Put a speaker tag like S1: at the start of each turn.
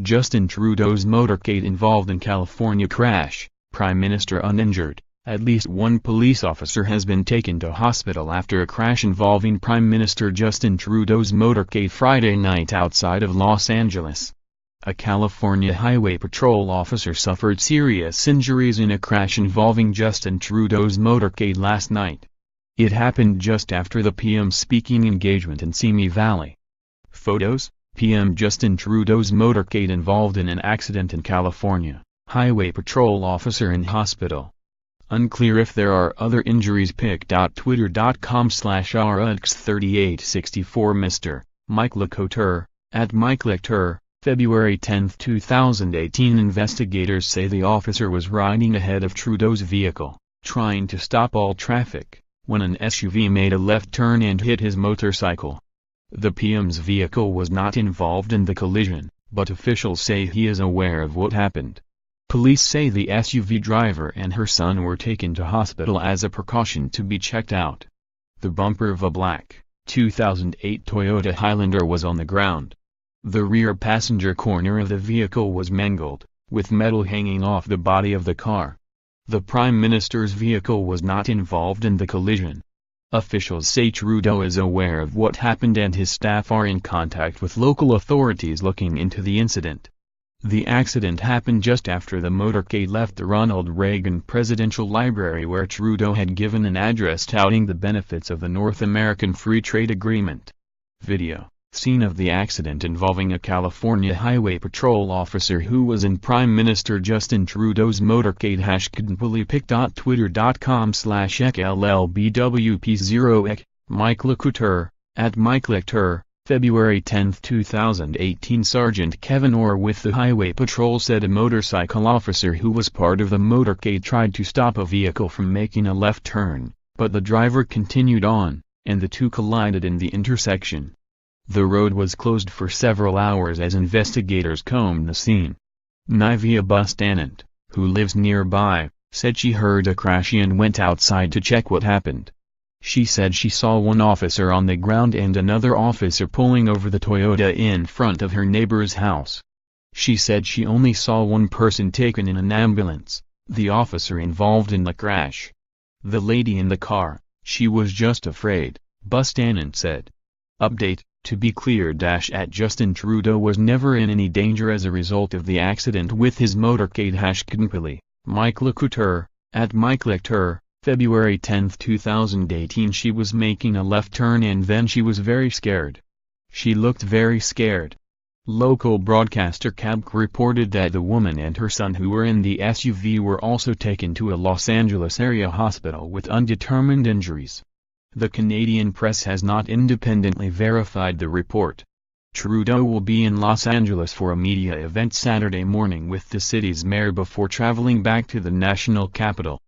S1: Justin Trudeau's motorcade involved in California crash, Prime Minister uninjured. At least one police officer has been taken to hospital after a crash involving Prime Minister Justin Trudeau's motorcade Friday night outside of Los Angeles. A California Highway Patrol officer suffered serious injuries in a crash involving Justin Trudeau's motorcade last night. It happened just after the PM's speaking engagement in Simi Valley. Photos: PM Justin Trudeau's motorcade involved in an accident in California, Highway Patrol officer in hospital. Unclear if there are other injuries. Pic.twitter.com/rx3864 Mr. Mike Lecouteur, @MikeLecouteur, February 10, 2018. Investigators say the officer was riding ahead of Trudeau's vehicle, trying to stop all traffic, when an SUV made a left turn and hit his motorcycle. The PM's vehicle was not involved in the collision, but officials say he is aware of what happened. Police say the SUV driver and her son were taken to hospital as a precaution to be checked out. The bumper of a black, 2008 Toyota Highlander was on the ground. The rear passenger corner of the vehicle was mangled, with metal hanging off the body of the car. The Prime Minister's vehicle was not involved in the collision. Officials say Trudeau is aware of what happened and his staff are in contact with local authorities looking into the incident. The accident happened just after the motorcade left the Ronald Reagan Presidential Library, where Trudeau had given an address touting the benefits of the North American Free Trade Agreement. Video: scene of the accident involving a California Highway Patrol officer who was in Prime Minister Justin Trudeau's motorcade. Pic.twitter.com/xllbwp0ek, Mike Lecouteur, @MikeLecouteur, February 10, 2018. Sergeant Kevin Orr with the Highway Patrol said a motorcycle officer who was part of the motorcade tried to stop a vehicle from making a left turn, but the driver continued on, and the two collided in the intersection. The road was closed for several hours as investigators combed the scene. Nivea Bustanant, who lives nearby, said she heard a crash and went outside to check what happened. She said she saw one officer on the ground and another officer pulling over the Toyota in front of her neighbor's house. She said she only saw one person taken in an ambulance, the officer involved in the crash. The lady in the car, she was just afraid, Bustanant said. Update: to be clear, Justin Trudeau was never in any danger as a result of the accident with his motorcade. Mike Lecouteur, @MikeLecouteur, February 10, 2018. She was making a left turn and then she was very scared. She looked very scared. Local broadcaster Cabc reported that the woman and her son who were in the SUV were also taken to a Los Angeles area hospital with undetermined injuries. The Canadian press has not independently verified the report. Trudeau will be in Los Angeles for a media event Saturday morning with the city's mayor before traveling back to the national capital.